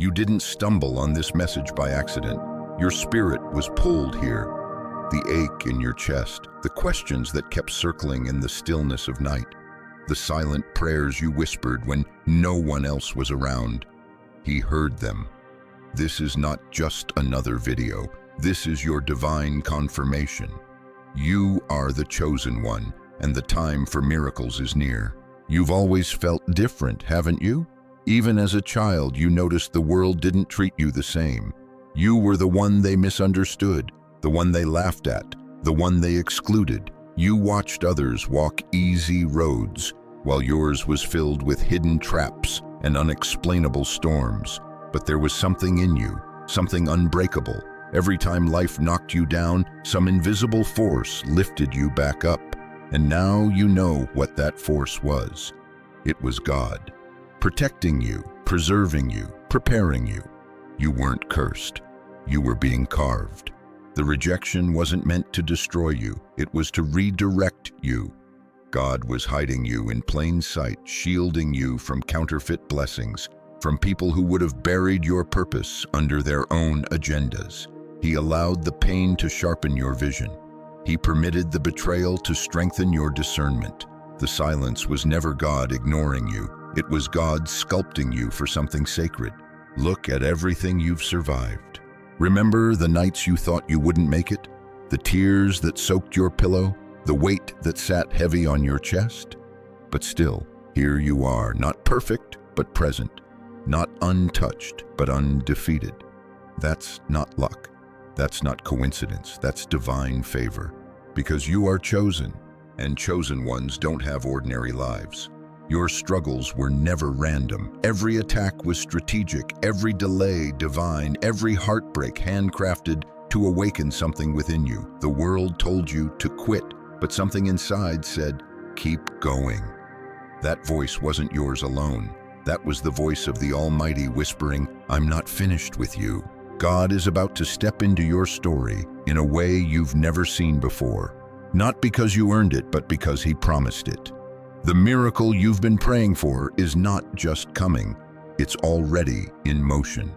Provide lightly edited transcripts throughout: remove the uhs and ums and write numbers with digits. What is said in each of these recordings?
You didn't stumble on this message by accident. Your spirit was pulled here. The ache in your chest, the questions that kept circling in the stillness of night, the silent prayers you whispered when no one else was around. He heard them. This is not just another video. This is your divine confirmation. You are the chosen one, and the time for miracles is near. You've always felt different, haven't you? Even as a child, you noticed the world didn't treat you the same. You were the one they misunderstood, the one they laughed at, the one they excluded. You watched others walk easy roads, while yours was filled with hidden traps and unexplainable storms. But there was something in you, something unbreakable. Every time life knocked you down, some invisible force lifted you back up. And now you know what that force was. It was God, protecting you, preserving you, preparing you. You weren't cursed. You were being carved. The rejection wasn't meant to destroy you. It was to redirect you. God was hiding you in plain sight, shielding you from counterfeit blessings, from people who would have buried your purpose under their own agendas. He allowed the pain to sharpen your vision. He permitted the betrayal to strengthen your discernment. The silence was never God ignoring you. It was God sculpting you for something sacred. Look at everything you've survived. Remember the nights you thought you wouldn't make it? The tears that soaked your pillow? The weight that sat heavy on your chest? But still, here you are, not perfect, but present. Not untouched, but undefeated. That's not luck. That's not coincidence. That's divine favor. Because you are chosen, and chosen ones don't have ordinary lives. Your struggles were never random. Every attack was strategic, every delay divine, every heartbreak handcrafted to awaken something within you. The world told you to quit, but something inside said, keep going. That voice wasn't yours alone. That was the voice of the Almighty whispering, I'm not finished with you. God is about to step into your story in a way you've never seen before. Not because you earned it, but because He promised it. The miracle you've been praying for is not just coming, it's already in motion.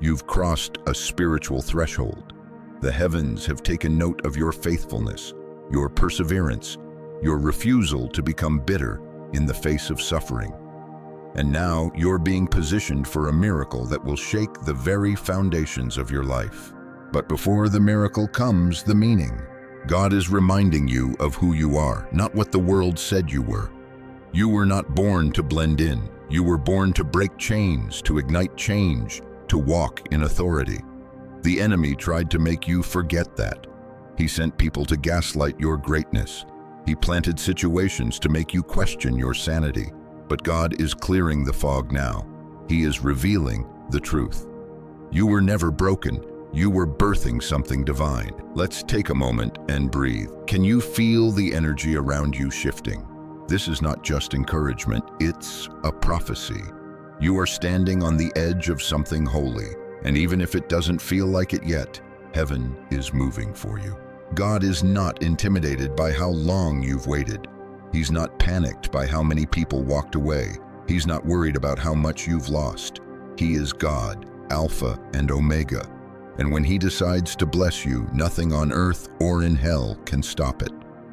You've crossed a spiritual threshold. The heavens have taken note of your faithfulness, your perseverance, your refusal to become bitter in the face of suffering. And now you're being positioned for a miracle that will shake the very foundations of your life. But before the miracle comes, the meaning. God is reminding you of who you are, not what the world said you were. You were not born to blend in. You were born to break chains, to ignite change, to walk in authority. The enemy tried to make you forget that. He sent people to gaslight your greatness. He planted situations to make you question your sanity. But God is clearing the fog now. He is revealing the truth. You were never broken. You were birthing something divine. Let's take a moment and breathe. Can you feel the energy around you shifting? This is not just encouragement, it's a prophecy. You are standing on the edge of something holy, and even if it doesn't feel like it yet, heaven is moving for you. God is not intimidated by how long you've waited. He's not panicked by how many people walked away. He's not worried about how much you've lost. He is God, Alpha and Omega. And when He decides to bless you, nothing on earth or in hell can stop it.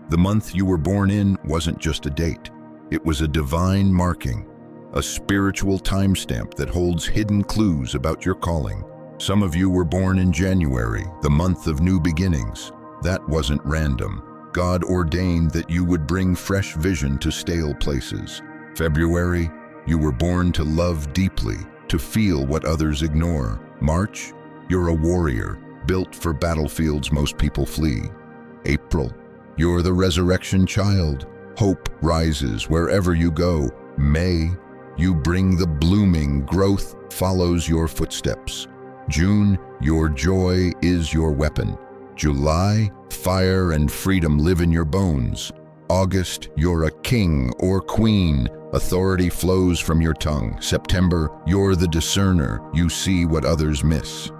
The month you were born in wasn't just a date. It was a divine marking, a spiritual timestamp that holds hidden clues about your calling. Some of you were born in January, the month of new beginnings. That wasn't random. God ordained that you would bring fresh vision to stale places. February, you were born to love deeply, to feel what others ignore. March, you're a warrior, built for battlefields most people flee. April, you're the resurrection child. Hope rises wherever you go. May, you bring the blooming, growth follows your footsteps. June, your joy is your weapon. July, fire and freedom live in your bones. August, you're a king or queen. Authority flows from your tongue. September, you're the discerner. You see what others miss.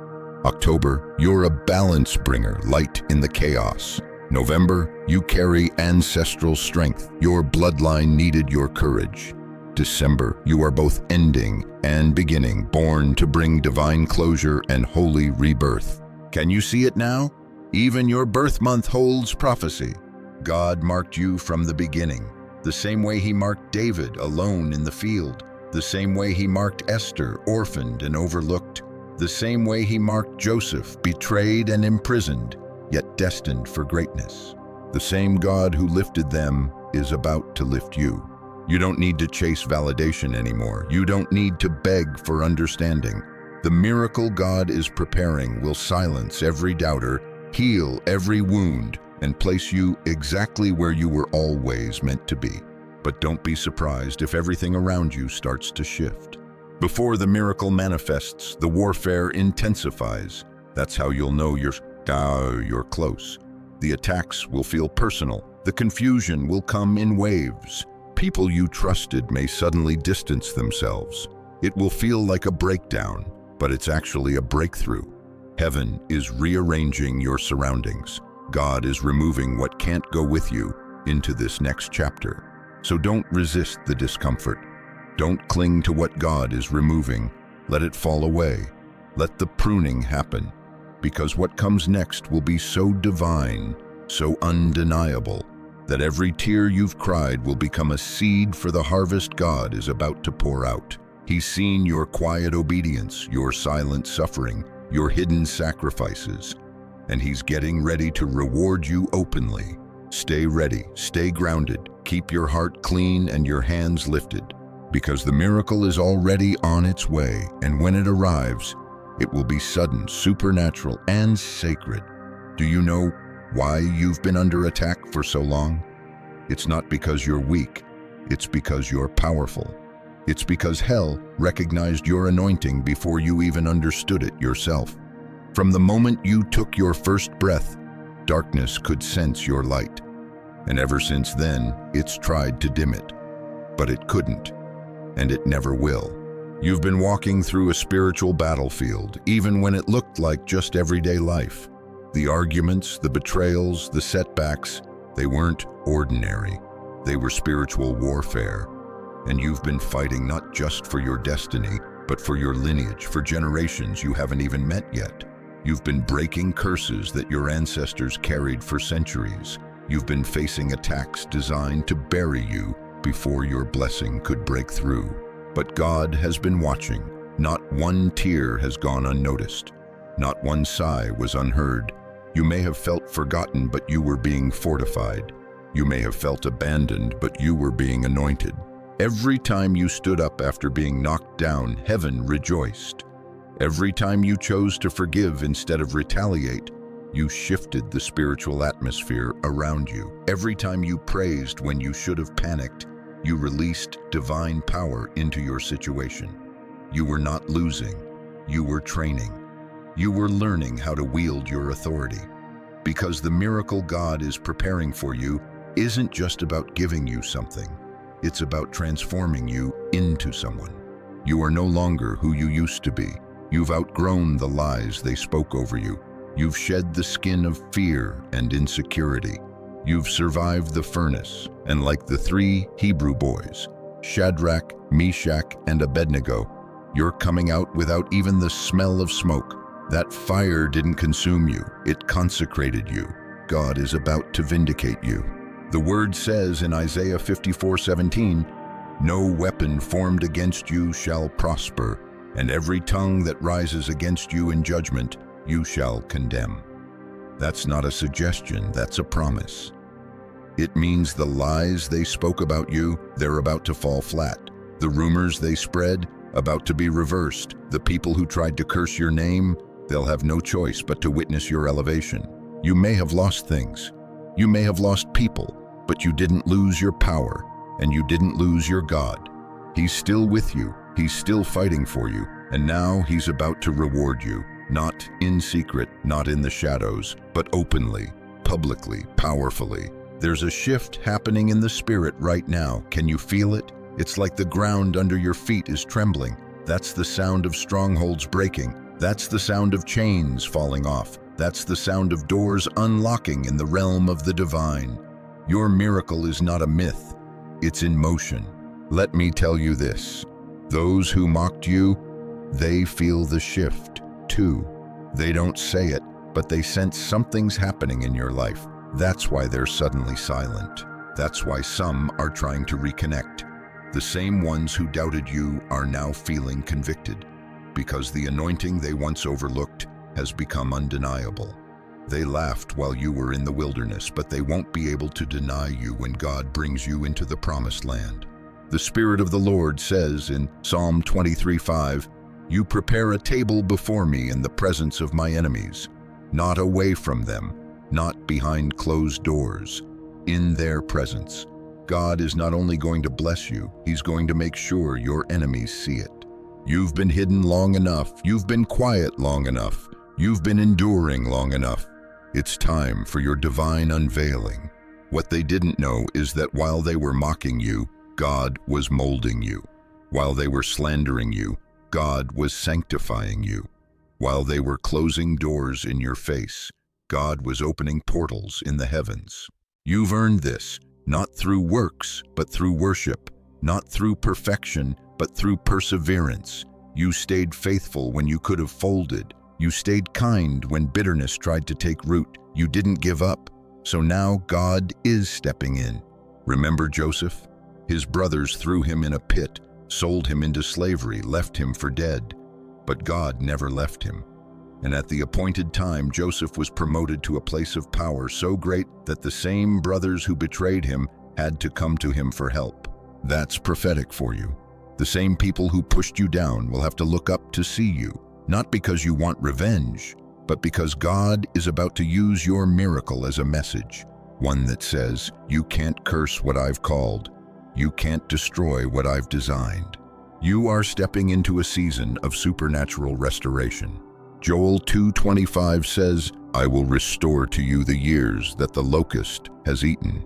October, you're a balance bringer, light in the chaos. November, you carry ancestral strength. Your bloodline needed your courage. December, you are both ending and beginning, born to bring divine closure and holy rebirth. Can you see it now? Even your birth month holds prophecy. God marked you from the beginning, the same way he marked David alone in the field, the same way he marked Esther orphaned and overlooked, the same way he marked Joseph betrayed and imprisoned, yet destined for greatness. The same God who lifted them is about to lift you. You don't need to chase validation anymore. You don't need to beg for understanding. The miracle God is preparing will silence every doubter, heal every wound, and place you exactly where you were always meant to be. But don't be surprised if everything around you starts to shift. Before the miracle manifests, the warfare intensifies. That's how you'll know you're close. The attacks will feel personal. The confusion will come in waves. People you trusted may suddenly distance themselves. It will feel like a breakdown, but it's actually a breakthrough. Heaven is rearranging your surroundings. God is removing what can't go with you into this next chapter. So don't resist the discomfort. Don't cling to what God is removing. Let it fall away. Let the pruning happen, because what comes next will be so divine, so undeniable, that every tear you've cried will become a seed for the harvest God is about to pour out. He's seen your quiet obedience, your silent suffering, your hidden sacrifices, and he's getting ready to reward you openly. Stay ready, stay grounded, keep your heart clean and your hands lifted, because the miracle is already on its way, and when it arrives, it will be sudden, supernatural, and sacred. Do you know why you've been under attack for so long? It's not because you're weak, it's because you're powerful. It's because hell recognized your anointing before you even understood it yourself. From the moment you took your first breath, darkness could sense your light. And ever since then, it's tried to dim it. But it couldn't, and it never will. You've been walking through a spiritual battlefield, even when it looked like just everyday life. The arguments, the betrayals, the setbacks, they weren't ordinary. They were spiritual warfare. And you've been fighting not just for your destiny, but for your lineage, for generations you haven't even met yet. You've been breaking curses that your ancestors carried for centuries. You've been facing attacks designed to bury you before your blessing could break through. But God has been watching. Not one tear has gone unnoticed. Not one sigh was unheard. You may have felt forgotten, but you were being fortified. You may have felt abandoned, but you were being anointed. Every time you stood up after being knocked down, heaven rejoiced. Every time you chose to forgive instead of retaliate, you shifted the spiritual atmosphere around you. Every time you praised when you should have panicked, you released divine power into your situation. You were not losing, you were training. You were learning how to wield your authority. Because the miracle God is preparing for you isn't just about giving you something. It's about transforming you into someone. You are no longer who you used to be. You've outgrown the lies they spoke over you. You've shed the skin of fear and insecurity. You've survived the furnace, and like the 3 Hebrew boys, Shadrach, Meshach, and Abednego, you're coming out without even the smell of smoke. That fire didn't consume you, it consecrated you. God is about to vindicate you. The word says in Isaiah 54:17, "No weapon formed against you shall prosper, and every tongue that rises against you in judgment you shall condemn." That's not a suggestion, that's a promise. It means the lies they spoke about you, they're about to fall flat. The rumors they spread, about to be reversed. The people who tried to curse your name, they'll have no choice but to witness your elevation. You may have lost things. You may have lost people, but you didn't lose your power, and you didn't lose your God. He's still with you. He's still fighting for you, and now he's about to reward you, not in secret, not in the shadows, but openly, publicly, powerfully. There's a shift happening in the spirit right now. Can you feel it? It's like the ground under your feet is trembling. That's the sound of strongholds breaking. That's the sound of chains falling off. That's the sound of doors unlocking in the realm of the divine. Your miracle is not a myth. It's in motion. Let me tell you this. Those who mocked you, they feel the shift too. They don't say it, but they sense something's happening in your life. That's why they're suddenly silent. That's why some are trying to reconnect. The same ones who doubted you are now feeling convicted, because the anointing they once overlooked has become undeniable. They laughed while you were in the wilderness, but they won't be able to deny you when God brings you into the promised land. The Spirit of the Lord says in Psalm 23:5, "You prepare a table before me in the presence of my enemies," not away from them, not behind closed doors, in their presence. God is not only going to bless you, He's going to make sure your enemies see it. You've been hidden long enough. You've been quiet long enough. You've been enduring long enough. It's time for your divine unveiling. What they didn't know is that while they were mocking you, God was molding you. While they were slandering you, God was sanctifying you. While they were closing doors in your face, God was opening portals in the heavens. You've earned this, not through works, but through worship, not through perfection, but through perseverance. You stayed faithful when you could have folded. You stayed kind when bitterness tried to take root. You didn't give up. So now God is stepping in. Remember Joseph? His brothers threw him in a pit, sold him into slavery, left him for dead. But God never left him. And at the appointed time, Joseph was promoted to a place of power so great that the same brothers who betrayed him had to come to him for help. That's prophetic for you. The same people who pushed you down will have to look up to see you, not because you want revenge, but because God is about to use your miracle as a message, one that says, "You can't curse what I've called. You can't destroy what I've designed." You are stepping into a season of supernatural restoration. Joel 2:25 says, "I will restore to you the years that the locust has eaten."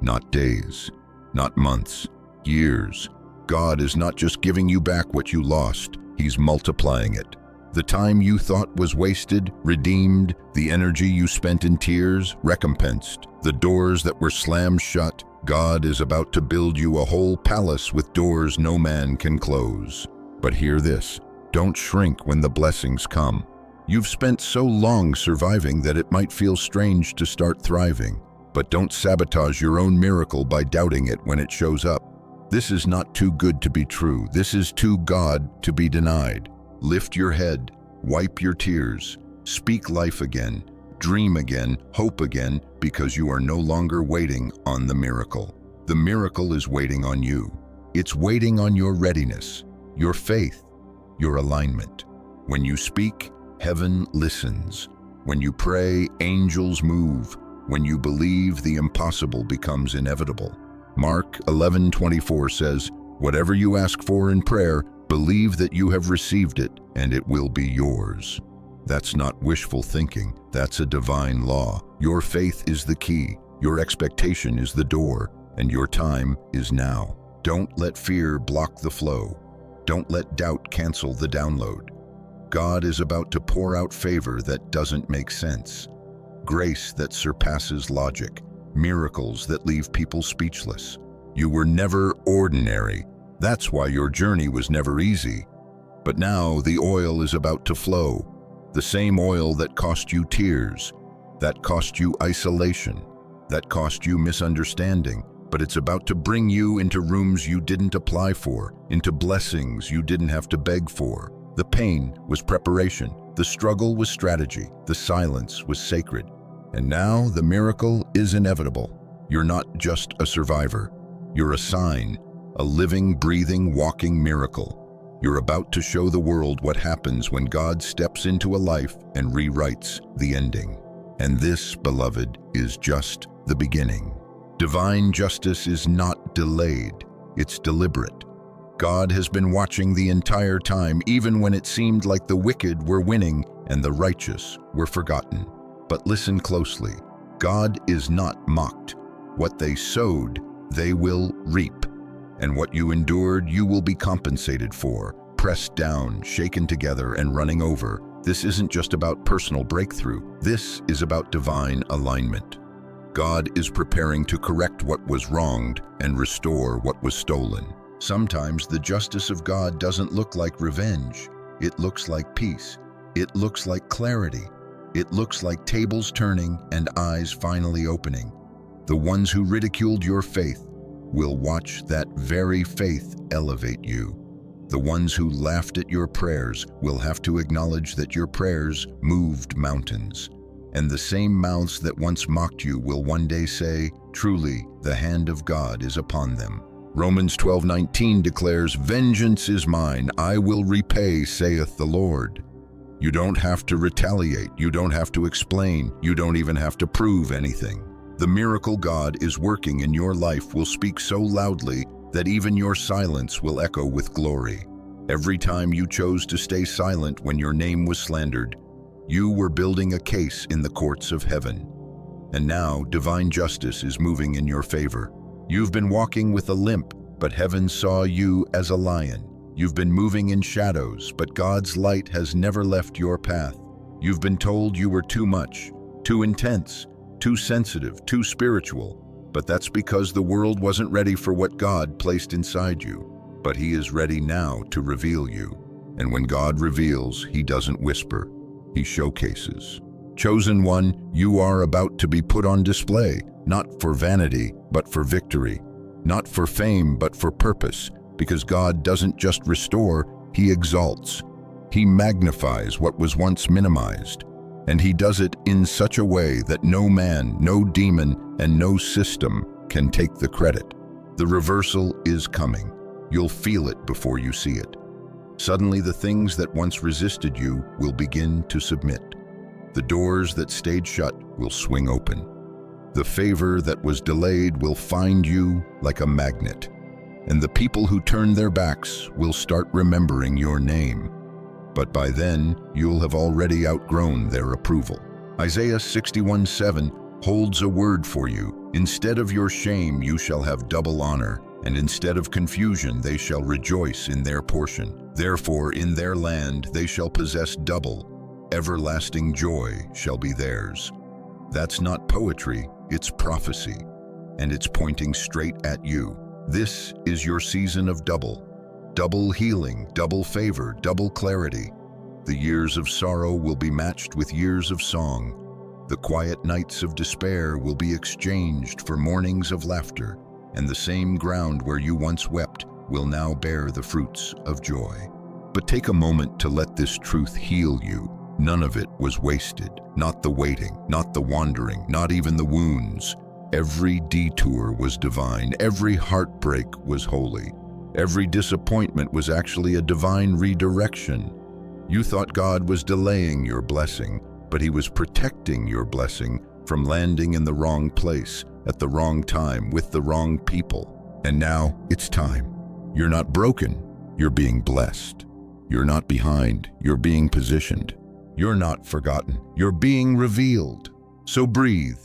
Not days, not months, years. God is not just giving you back what you lost, He's multiplying it. The time you thought was wasted, redeemed. The energy you spent in tears, recompensed. The doors that were slammed shut, God is about to build you a whole palace with doors no man can close. But hear this, don't shrink when the blessings come. You've spent so long surviving that it might feel strange to start thriving. But don't sabotage your own miracle by doubting it when it shows up. This is not too good to be true. This is too God to be denied. Lift your head, wipe your tears, speak life again, dream again, hope again, because you are no longer waiting on the miracle. The miracle is waiting on you. It's waiting on your readiness, your faith, your alignment. When you speak, heaven listens. When you pray, angels move. When you believe, the impossible becomes inevitable. Mark 11:24 says, "Whatever you ask for in prayer, believe that you have received it, and it will be yours." That's not wishful thinking. That's a divine law. Your faith is the key. Your expectation is the door, and your time is now. Don't let fear block the flow. Don't let doubt cancel the download. God is about to pour out favor that doesn't make sense. Grace that surpasses logic. Miracles that leave people speechless. You were never ordinary. That's why your journey was never easy. But now the oil is about to flow. The same oil that cost you tears, that cost you isolation, that cost you misunderstanding. But it's about to bring you into rooms you didn't apply for, into blessings you didn't have to beg for. The pain was preparation. The struggle was strategy. The silence was sacred. And now the miracle is inevitable. You're not just a survivor. You're a sign, a living, breathing, walking miracle. You're about to show the world what happens when God steps into a life and rewrites the ending. And this, beloved, is just the beginning. Divine justice is not delayed, it's deliberate. God has been watching the entire time, even when it seemed like the wicked were winning and the righteous were forgotten. But listen closely. God is not mocked. What they sowed, they will reap. And what you endured, you will be compensated for. Pressed down, shaken together, and running over. This isn't just about personal breakthrough. This is about divine alignment. God is preparing to correct what was wronged and restore what was stolen. Sometimes the justice of God doesn't look like revenge. It looks like peace. It looks like clarity. It looks like tables turning and eyes finally opening. The ones who ridiculed your faith will watch that very faith elevate you. The ones who laughed at your prayers will have to acknowledge that your prayers moved mountains. And the same mouths that once mocked you will one day say, "Truly, the hand of God is upon them." Romans 12:19 declares, "Vengeance is mine, I will repay, saith the Lord." You don't have to retaliate, you don't have to explain, you don't even have to prove anything. The miracle God is working in your life will speak so loudly that even your silence will echo with glory. Every time you chose to stay silent when your name was slandered, you were building a case in the courts of heaven. And now divine justice is moving in your favor. You've been walking with a limp, but heaven saw you as a lion. You've been moving in shadows, but God's light has never left your path. You've been told you were too much, too intense, too sensitive, too spiritual, but that's because the world wasn't ready for what God placed inside you. But He is ready now to reveal you. And when God reveals, He doesn't whisper, He showcases. Chosen one, you are about to be put on display, not for vanity, but for victory. Not for fame, but for purpose, because God doesn't just restore, He exalts. He magnifies what was once minimized. And He does it in such a way that no man, no demon, and no system can take the credit. The reversal is coming. You'll feel it before you see it. Suddenly the things that once resisted you will begin to submit. The doors that stayed shut will swing open. The favor that was delayed will find you like a magnet. And the people who turned their backs will start remembering your name. But by then, you'll have already outgrown their approval. Isaiah 61:7 holds a word for you. Instead of your shame, you shall have double honor, and instead of confusion, they shall rejoice in their portion. Therefore, in their land, they shall possess double. Everlasting joy shall be theirs. That's not poetry, it's prophecy, and it's pointing straight at you. This is your season of double. Double healing, double favor, double clarity. The years of sorrow will be matched with years of song. The quiet nights of despair will be exchanged for mornings of laughter, and the same ground where you once wept will now bear the fruits of joy. But take a moment to let this truth heal you. None of it was wasted. Not the waiting, not the wandering, not even the wounds. Every detour was divine. Every heartbreak was holy. Every disappointment was actually a divine redirection. You thought God was delaying your blessing, but He was protecting your blessing from landing in the wrong place, at the wrong time, with the wrong people. And now it's time. You're not broken, you're being blessed. You're not behind, you're being positioned. You're not forgotten, you're being revealed. So breathe.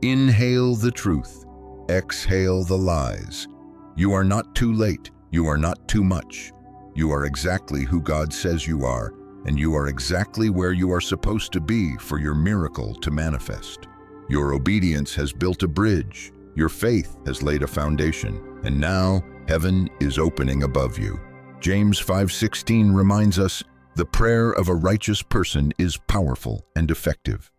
Inhale the truth. Exhale the lies. You are not too late. You are not too much. You are exactly who God says you are, and you are exactly where you are supposed to be for your miracle to manifest. Your obedience has built a bridge. Your faith has laid a foundation, and now heaven is opening above you. James 5:16 reminds us, the prayer of a righteous person is powerful and effective.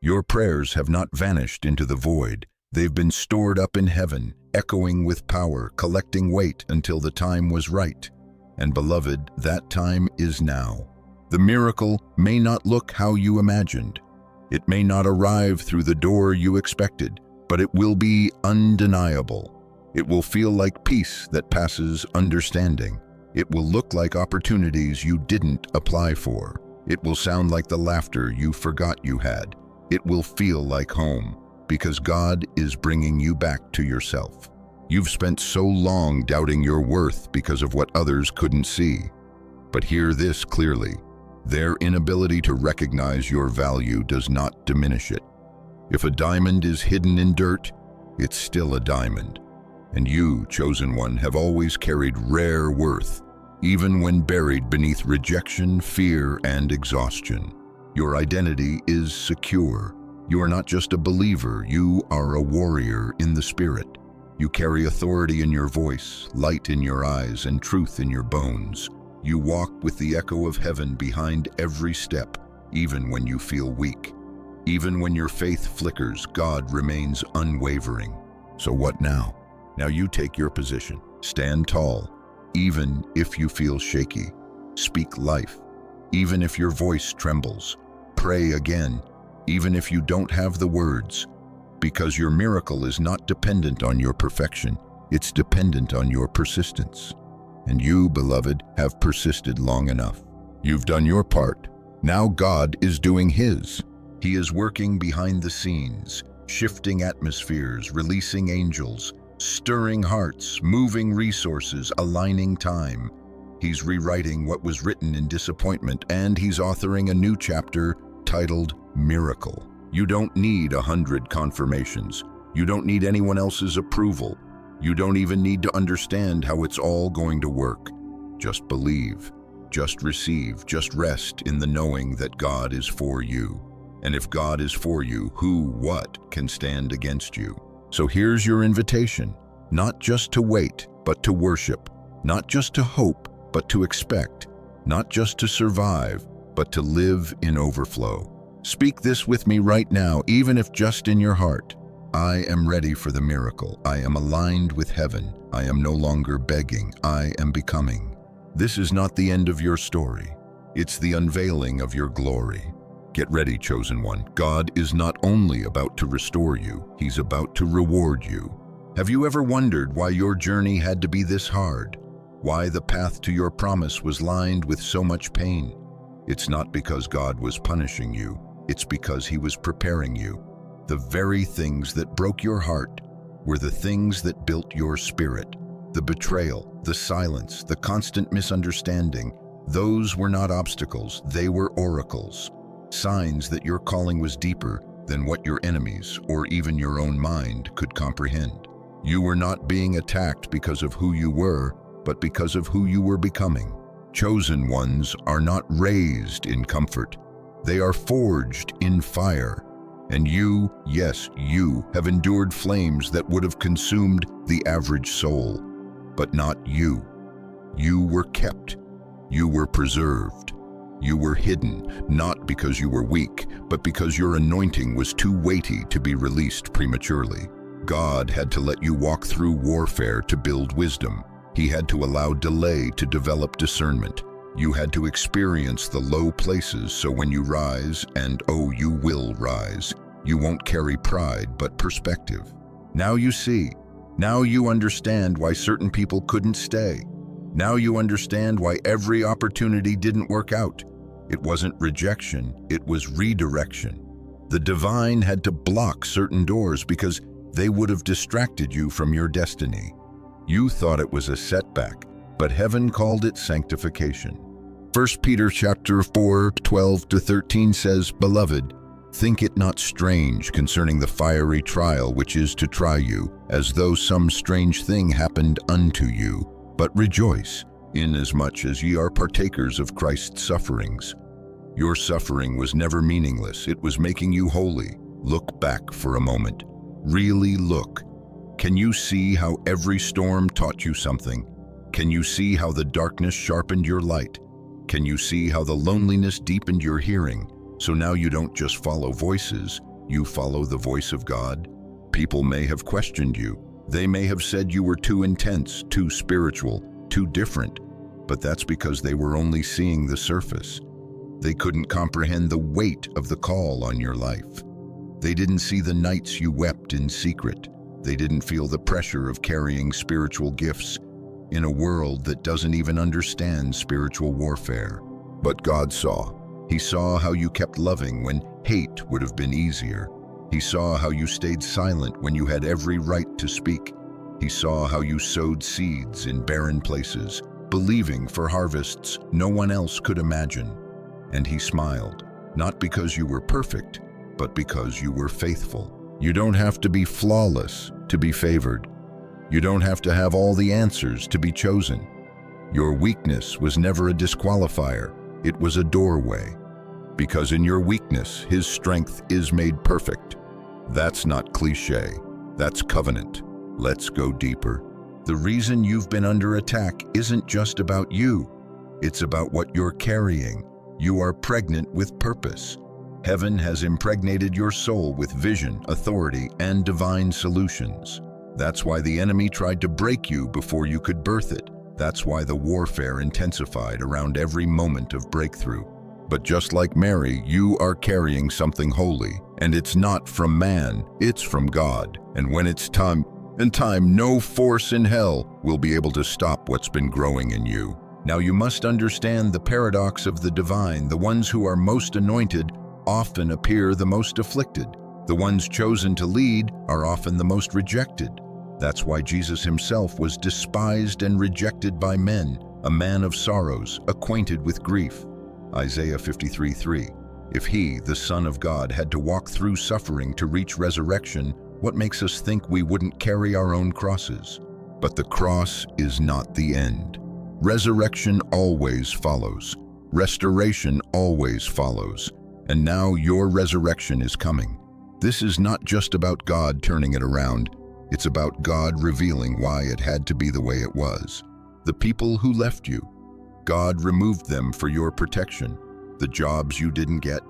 Your prayers have not vanished into the void. They've been stored up in heaven, echoing with power, collecting weight until the time was right. And beloved, that time is now. The miracle may not look how you imagined. It may not arrive through the door you expected, but it will be undeniable. It will feel like peace that passes understanding. It will look like opportunities you didn't apply for. It will sound like the laughter you forgot you had. It will feel like home, because God is bringing you back to yourself. You've spent so long doubting your worth because of what others couldn't see. But hear this clearly. Their inability to recognize your value does not diminish it. If a diamond is hidden in dirt, it's still a diamond. And you, chosen one, have always carried rare worth, even when buried beneath rejection, fear, and exhaustion. Your identity is secure. You are not just a believer, you are a warrior in the Spirit. You carry authority in your voice, light in your eyes, and truth in your bones. You walk with the echo of heaven behind every step, even when you feel weak. Even when your faith flickers, God remains unwavering. So what now? Now you take your position. Stand tall, even if you feel shaky. Speak life, even if your voice trembles. Pray again, even if you don't have the words. Because your miracle is not dependent on your perfection. It's dependent on your persistence. And you, beloved, have persisted long enough. You've done your part. Now God is doing His. He is working behind the scenes, shifting atmospheres, releasing angels, stirring hearts, moving resources, aligning time. He's rewriting what was written in disappointment, and He's authoring a new chapter titled Miracle. You don't need 100 confirmations. You don't need anyone else's approval. You don't even need to understand how it's all going to work. Just believe, just receive, just rest in the knowing that God is for you. And if God is for you, what can stand against you? So here's your invitation, not just to wait, but to worship, not just to hope, but to expect, not just to survive, but to live in overflow. Speak this with me right now, even if just in your heart. I am ready for the miracle. I am aligned with heaven. I am no longer begging. I am becoming. This is not the end of your story. It's the unveiling of your glory. Get ready, chosen one. God is not only about to restore you, He's about to reward you. Have you ever wondered why your journey had to be this hard? Why the path to your promise was lined with so much pain? It's not because God was punishing you. It's because He was preparing you. The very things that broke your heart were the things that built your spirit. The betrayal, the silence, the constant misunderstanding, those were not obstacles, they were oracles. Signs that your calling was deeper than what your enemies or even your own mind could comprehend. You were not being attacked because of who you were, but because of who you were becoming. Chosen ones are not raised in comfort. They are forged in fire. And you, yes, you, have endured flames that would have consumed the average soul. But not you. You were kept. You were preserved. You were hidden, not because you were weak, but because your anointing was too weighty to be released prematurely. God had to let you walk through warfare to build wisdom. He had to allow delay to develop discernment. You had to experience the low places so when you rise, and oh, you will rise, you won't carry pride but perspective. Now you see. Now you understand why certain people couldn't stay. Now you understand why every opportunity didn't work out. It wasn't rejection, it was redirection. The divine had to block certain doors because they would have distracted you from your destiny. You thought it was a setback, but heaven called it sanctification. 1 Peter chapter 4, 12-13 says, Beloved, think it not strange concerning the fiery trial which is to try you, as though some strange thing happened unto you. But rejoice, inasmuch as ye are partakers of Christ's sufferings. Your suffering was never meaningless, it was making you holy. Look back for a moment. Really look. Can you see how every storm taught you something? Can you see how the darkness sharpened your light? Can you see how the loneliness deepened your hearing? So now you don't just follow voices, you follow the voice of God. People may have questioned you. They may have said you were too intense, too spiritual, too different, but that's because they were only seeing the surface. They couldn't comprehend the weight of the call on your life. They didn't see the nights you wept in secret. They didn't feel the pressure of carrying spiritual gifts in a world that doesn't even understand spiritual warfare. But God saw. He saw how you kept loving when hate would have been easier. He saw how you stayed silent when you had every right to speak. He saw how you sowed seeds in barren places, believing for harvests no one else could imagine. And He smiled, not because you were perfect, but because you were faithful. You don't have to be flawless to be favored. You don't have to have all the answers to be chosen. Your weakness was never a disqualifier, it was a doorway. Because in your weakness, His strength is made perfect. That's not cliche, that's covenant. Let's go deeper. The reason you've been under attack isn't just about you. It's about what you're carrying. You are pregnant with purpose. Heaven has impregnated your soul with vision, authority, and divine solutions. That's why the enemy tried to break you before you could birth it. That's why the warfare intensified around every moment of breakthrough. But just like Mary, you are carrying something holy, and it's not from man, it's from God. And when it's time, no force in hell will be able to stop what's been growing in you. Now you must understand the paradox of the divine. The ones who are most anointed often appear the most afflicted. The ones chosen to lead are often the most rejected. That's why Jesus himself was despised and rejected by men, a man of sorrows, acquainted with grief. Isaiah 53:3. If he, the Son of God, had to walk through suffering to reach resurrection, what makes us think we wouldn't carry our own crosses? But the cross is not the end. Resurrection always follows. Restoration always follows. And now your resurrection is coming. This is not just about God turning it around. It's about God revealing why it had to be the way it was. The people who left you, God removed them for your protection. The jobs you didn't get,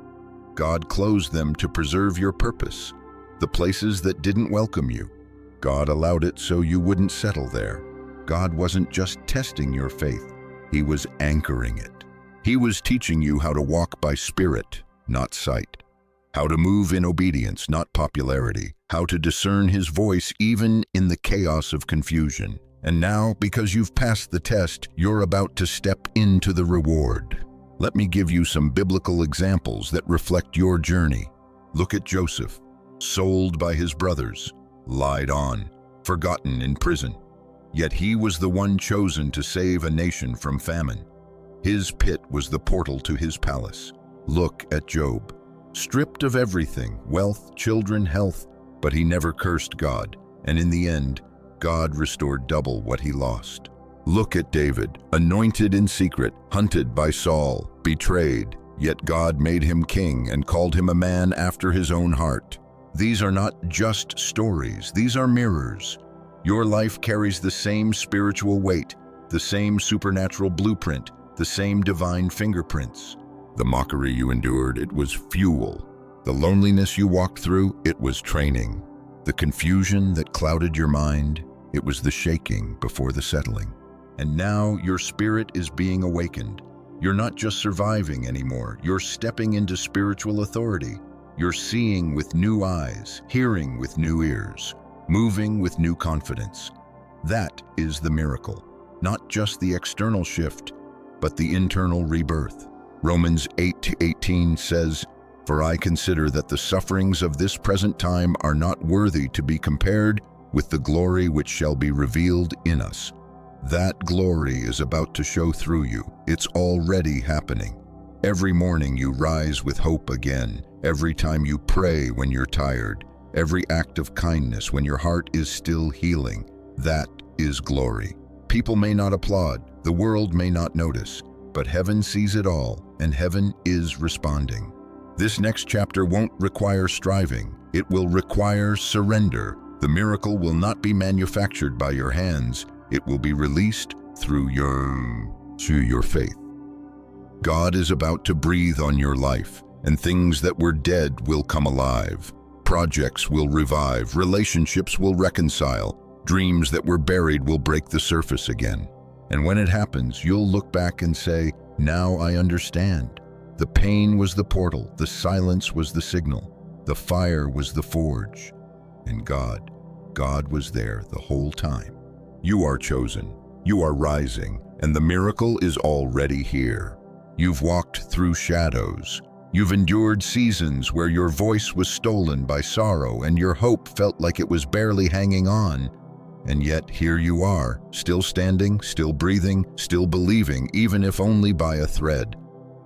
God closed them to preserve your purpose. The places that didn't welcome you, God allowed it so you wouldn't settle there. God wasn't just testing your faith, He was anchoring it. He was teaching you how to walk by spirit, not sight. How to move in obedience, not popularity. How to discern His voice even in the chaos of confusion. And now, because you've passed the test, you're about to step into the reward. Let me give you some biblical examples that reflect your journey. Look at Joseph, sold by his brothers, lied on, forgotten in prison. Yet he was the one chosen to save a nation from famine. His pit was the portal to his palace. Look at Job, stripped of everything, wealth, children, health, but he never cursed God, and in the end, God restored double what he lost. Look at David, anointed in secret, hunted by Saul, betrayed, yet God made him king and called him a man after his own heart. These are not just stories, these are mirrors. Your life carries the same spiritual weight, the same supernatural blueprint, the same divine fingerprints. The mockery you endured, it was fuel. The loneliness you walked through, it was training. The confusion that clouded your mind, it was the shaking before the settling. And now your spirit is being awakened. You're not just surviving anymore, you're stepping into spiritual authority. You're seeing with new eyes, hearing with new ears, moving with new confidence. That is the miracle. Not just the external shift, but the internal rebirth. Romans 8:18 says, "For I consider that the sufferings of this present time are not worthy to be compared with the glory which shall be revealed in us." That glory is about to show through you. It's already happening. Every morning you rise with hope again. Every time you pray when you're tired. Every act of kindness when your heart is still healing. That is glory. People may not applaud, the world may not notice, but heaven sees it all, and heaven is responding. This next chapter won't require striving. It will require surrender. The miracle will not be manufactured by your hands. It will be released through your faith. God is about to breathe on your life, and things that were dead will come alive. Projects will revive, relationships will reconcile, dreams that were buried will break the surface again. And when it happens, you'll look back and say, "Now I understand." The pain was the portal, the silence was the signal, the fire was the forge, and God was there the whole time. You are chosen, you are rising, and the miracle is already here. You've walked through shadows. You've endured seasons where your voice was stolen by sorrow and your hope felt like it was barely hanging on. And yet here you are, still standing, still breathing, still believing, even if only by a thread.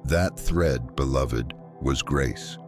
That thread, beloved, was grace.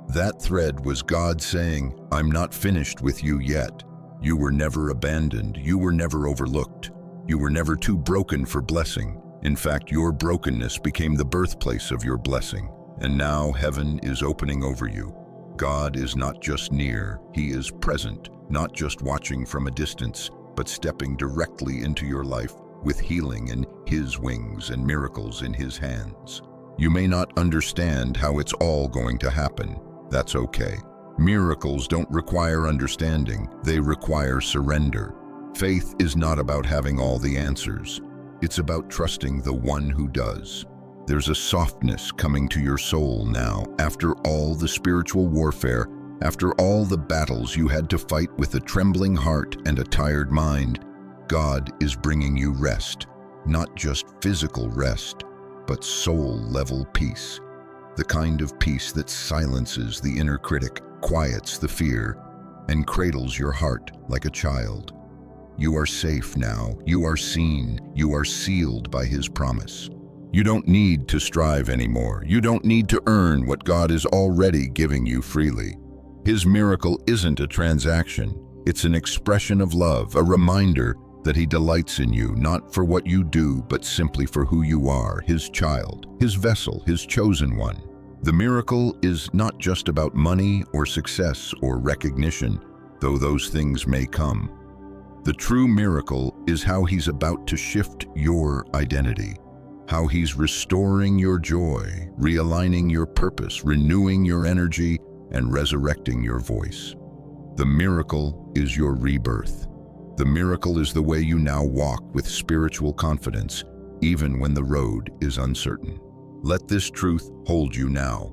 That thread was God saying, "I'm not finished with you yet." You were never abandoned. You were never overlooked. You were never too broken for blessing. In fact, your brokenness became the birthplace of your blessing. And now heaven is opening over you. God is not just near, He is present. not just watching from a distance, but stepping directly into your life with healing in His wings and miracles in His hands. You may not understand how it's all going to happen. That's okay. Miracles don't require understanding, they require surrender. Faith is not about having all the answers. It's about trusting the one who does. There's a softness coming to your soul now, after all the spiritual warfare, after all the battles you had to fight with a trembling heart and a tired mind. God is bringing you rest, not just physical rest, but soul-level peace. The kind of peace that silences the inner critic, quiets the fear, and cradles your heart like a child. You are safe now, you are seen, you are sealed by His promise. You don't need to strive anymore. You don't need to earn what God is already giving you freely. His miracle isn't a transaction. It's an expression of love, a reminder that He delights in you, not for what you do, but simply for who you are, His child, His vessel, His chosen one. The miracle is not just about money or success or recognition, though those things may come. The true miracle is how He's about to shift your identity, how He's restoring your joy, realigning your purpose, renewing your energy, and resurrecting your voice. The miracle is your rebirth. The miracle is the way you now walk with spiritual confidence, even when the road is uncertain. Let this truth hold you now.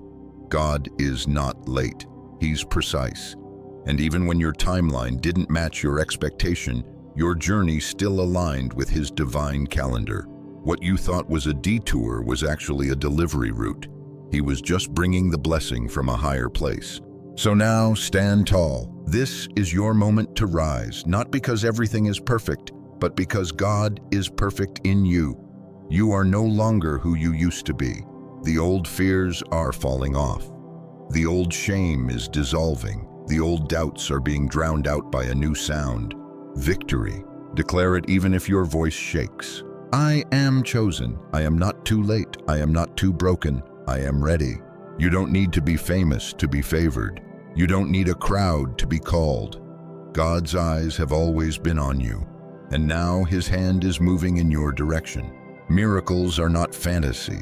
God is not late. He's precise. And even when your timeline didn't match your expectation, your journey still aligned with His divine calendar. What you thought was a detour was actually a delivery route. He was just bringing the blessing from a higher place. So now, stand tall. This is your moment to rise, not because everything is perfect, but because God is perfect in you. You are no longer who you used to be. The old fears are falling off. The old shame is dissolving. The old doubts are being drowned out by a new sound. Victory. Declare it even if your voice shakes. I am chosen. I am not too late. I am not too broken. I am ready. You don't need to be famous to be favored. You don't need a crowd to be called. God's eyes have always been on you, and now His hand is moving in your direction. Miracles are not fantasy.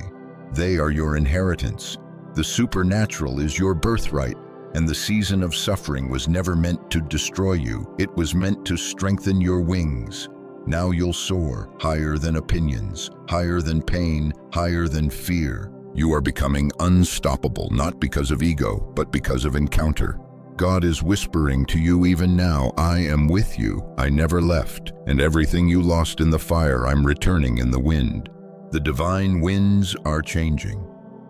They are your inheritance. The supernatural is your birthright, and the season of suffering was never meant to destroy you. It was meant to strengthen your wings. Now you'll soar, higher than opinions, higher than pain, higher than fear. You are becoming unstoppable, not because of ego, but because of encounter. God is whispering to you even now, I am with you, I never left, and everything you lost in the fire, I'm returning in the wind. The divine winds are changing,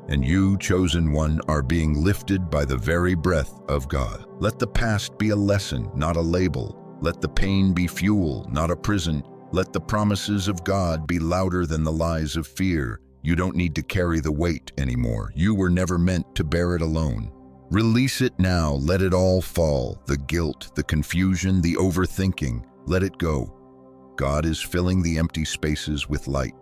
and you, chosen one, are being lifted by the very breath of God. Let the past be a lesson, not a label. Let the pain be fuel, not a prison. Let the promises of God be louder than the lies of fear. You don't need to carry the weight anymore. You were never meant to bear it alone. Release it now. Let it all fall. The guilt, the confusion, the overthinking. Let it go. God is filling the empty spaces with light.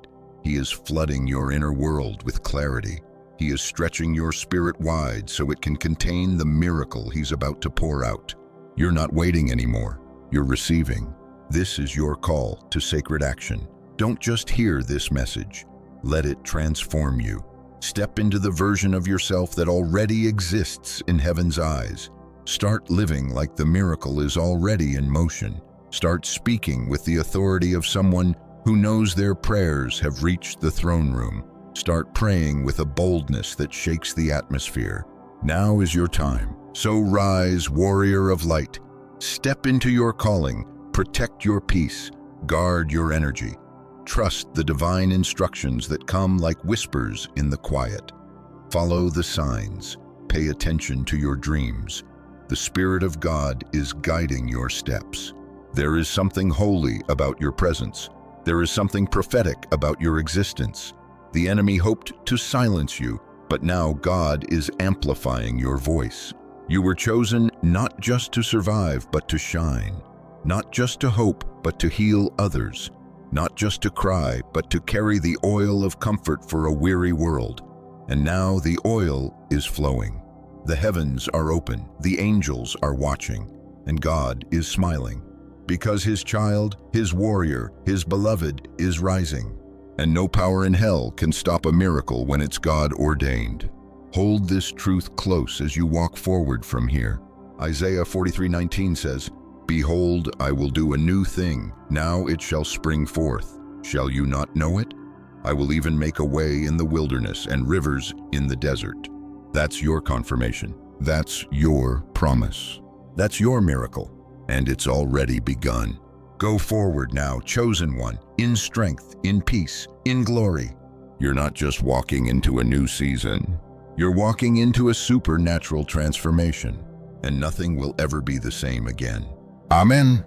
He is flooding your inner world with clarity. He is stretching your spirit wide so it can contain the miracle He's about to pour out. You're not waiting anymore. You're receiving. This is your call to sacred action. Don't just hear this message. Let it transform you. Step into the version of yourself that already exists in heaven's eyes. Start living like the miracle is already in motion. Start speaking with the authority of someone who knows their prayers have reached the throne room. Start praying with a boldness that shakes the atmosphere. Now is your time. So rise, warrior of light. Step into your calling. Protect your peace. Guard your energy. Trust the divine instructions that come like whispers in the quiet. Follow the signs. Pay attention to your dreams. The Spirit of God is guiding your steps. There is something holy about your presence. There is something prophetic about your existence. The enemy hoped to silence you, but now God is amplifying your voice. You were chosen not just to survive, but to shine. Not just to hope, but to heal others. Not just to cry, but to carry the oil of comfort for a weary world. And now the oil is flowing. The heavens are open. The angels are watching. And God is smiling, because his child, his warrior, his beloved is rising. And no power in hell can stop a miracle when it's God ordained. Hold this truth close as you walk forward from here. Isaiah 43:19 says, "Behold, I will do a new thing. Now it shall spring forth. Shall you not know it? I will even make a way in the wilderness and rivers in the desert." That's your confirmation. That's your promise. That's your miracle. And it's already begun. Go forward now, chosen one, in strength, in peace, in glory. You're not just walking into a new season. You're walking into a supernatural transformation, and nothing will ever be the same again. Amen.